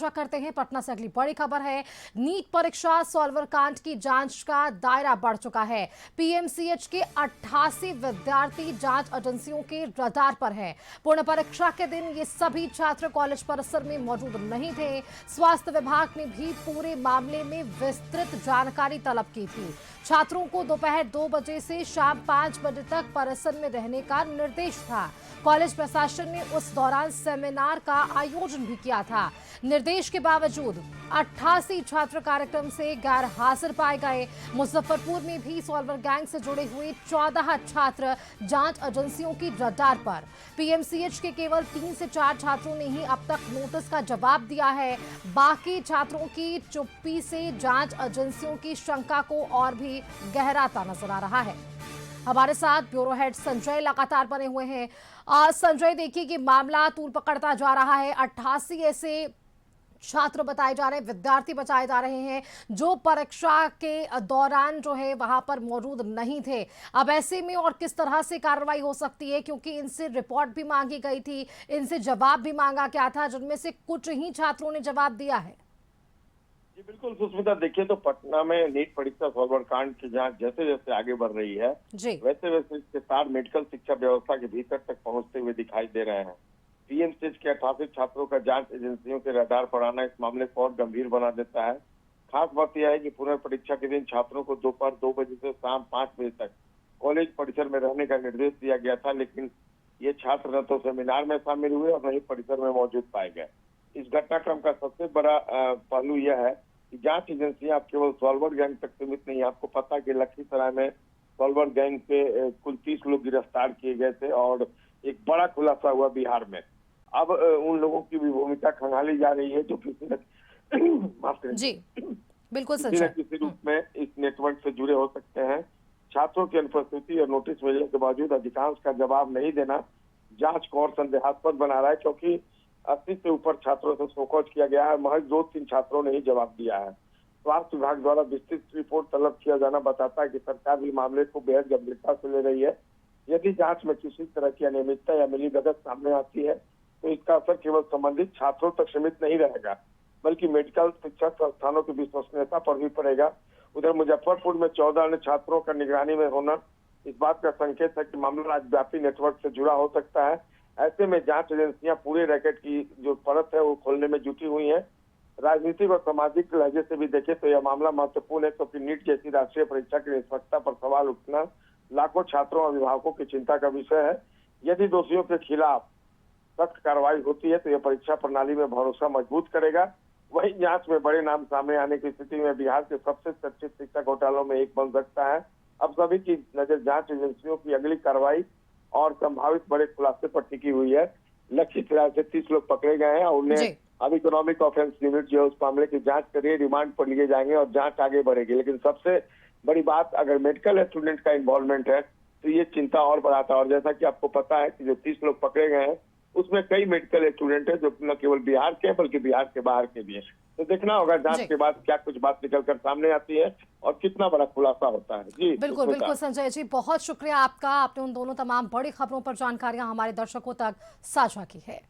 करते हैं पटना से अगली बड़ी खबर है। नीट परीक्षा सॉल्वर कांड की जांच का दायरा बढ़ चुका है। पीएमसीएच के 88 विद्यार्थी जांच एजेंसियों के रडार पर हैं। पूर्ण परीक्षा के दिन ये सभी छात्र कॉलेज परिसर में मौजूद नहीं थे। स्वास्थ्य विभाग ने भी पूरे मामले में विस्तृत जानकारी तलब की थी। छात्रों को दोपहर 2 बजे से शाम 5 बजे तक परिसर में रहने का निर्देश था। कॉलेज प्रशासन ने उस दौरान सेमिनार का आयोजन भी किया था। निर्देश के बावजूद 88 छात्र कार्यक्रम से गैर हाजिर पाए गए। मुजफ्फरपुर में भी सॉल्वर गैंग से जुड़े हुए 14 छात्र जांच एजेंसियों की रडार पर। पीएमसीएच के केवल 3 से 4 छात्रों ने ही अब तक नोटिस का जवाब दिया है। बाकी छात्रों की चुप्पी से जांच एजेंसियों की शंका को और भी गहराता नजर आ रहा है। हमारे साथ ब्यूरो हेड संजय लगातार बने हुए हैं। संजय, देखिए कि मामला तूल पकड़ता जा रहा है। 88 ऐसे छात्र बताए जा रहे हैं, विद्यार्थी बताए जा रहे हैं जो परीक्षा के दौरान जो है वहां पर मौजूद नहीं थे। अब ऐसे में और किस तरह से कार्रवाई हो सकती है, क्योंकि इनसे रिपोर्ट भी मांगी गई थी, इनसे जवाब भी मांगा गया था, जिनमें से कुछ ही छात्रों ने जवाब दिया है। जी बिल्कुल सुष्मिता, देखिए तो पटना में नीट परीक्षा सॉल्वर कांड की जांच जैसे जैसे आगे बढ़ रही है वैसे वैसे इसके साथ मेडिकल शिक्षा व्यवस्था के भीतर तक पहुंचते हुए दिखाई दे रहे हैं। पीएमसीएच के 88 छात्रों का जांच एजेंसियों के रडार पर आना इस मामले को और गंभीर बना देता है। खास बात यह है कि पुनर्परीक्षा के दिन छात्रों को दोपहर 2 बजे से शाम 5 बजे तक कॉलेज परिसर में रहने का निर्देश दिया गया था, लेकिन ये छात्र न तो सेमिनार में शामिल हुए और न ही परिसर में मौजूद पाए गए। इस घटनाक्रम का सबसे बड़ा पहलू यह है कि जांच एजेंसियां केवल सॉल्वर गैंग तक सीमित नहीं है। आपको पता है कि लखीसराय में सॉल्वर गैंग के कुल 30 लोग गिरफ्तार किए गए थे और एक बड़ा खुलासा हुआ बिहार में। अब उन लोगों की भी भूमिका खंगाली जा रही है जो किसी न माफ करें जी बिल्कुल किसी न किसी रूप में इस नेटवर्क से जुड़े हो सकते हैं। छात्रों की अनुपस्थिति और नोटिस मिलने के बावजूद अधिकांश का जवाब नहीं देना जांच को और संदेहास्पद बना रहा है, क्योंकि 80 से ऊपर छात्रों से शोकॉज किया गया है, महज 2-3 छात्रों ने ही जवाब दिया है। स्वास्थ्य विभाग द्वारा विस्तृत रिपोर्ट तलब किया जाना बताता है कि सरकार भी मामले को बेहद गंभीरता से ले रही है। यदि जांच में किसी तरह की अनियमितता या मिलीभगत सामने आती है तो इसका असर केवल संबंधित छात्रों तक सीमित नहीं रहेगा, बल्कि मेडिकल शिक्षा संस्थानों की विश्वसनीयता पर भी पड़ेगा। उधर मुजफ्फरपुर में 14 अन्य छात्रों का निगरानी में होना इस बात का संकेत है कि मामला राज्यव्यापी नेटवर्क से जुड़ा हो सकता है। ऐसे में जांच एजेंसियां पूरे रैकेट की जो परत है वो खोलने में जुटी हुई हैं। राजनीतिक और सामाजिक लहजे से भी देखें तो यह मामला महत्वपूर्ण है, क्योंकि नीट जैसी राष्ट्रीय परीक्षा की निष्पक्षता पर सवाल उठना लाखों छात्रों और अभिभावकों की चिंता का विषय है। यदि दोषियों के खिलाफ सख्त कार्रवाई होती है तो यह परीक्षा प्रणाली में भरोसा मजबूत करेगा। वहीं जांच में बड़े नाम सामने आने की स्थिति में बिहार के सबसे चर्चित शिक्षा घोटालों में एक बन सकता है। अब सभी की नजर जांच एजेंसियों की अगली कार्रवाई और संभावित बड़े खुलासे पर टिकी हुई है। लखीसराय से 30 लोग पकड़े गए हैं और उन्हें अब इकोनॉमिक ऑफेंस यूनिट जो है उस मामले की जांच करिए, रिमांड पर लिए जाएंगे और जांच आगे बढ़ेगी। लेकिन सबसे बड़ी बात, अगर मेडिकल स्टूडेंट का इन्वॉल्वमेंट है तो ये चिंता और बढ़ाता है। और जैसा कि आपको पता है कि जो 30 लोग पकड़े गए हैं उसमें कई मेडिकल स्टूडेंट है जो न केवल बिहार के बल्कि बिहार के बाहर के भी है। तो देखना होगा जांच के बाद क्या कुछ बात निकल कर सामने आती है और कितना बड़ा खुलासा होता है। जी बिल्कुल बिल्कुल संजय जी, बहुत शुक्रिया आपका। आपने उन दोनों तमाम बड़ी खबरों पर जानकारियां हमारे दर्शकों तक साझा की है।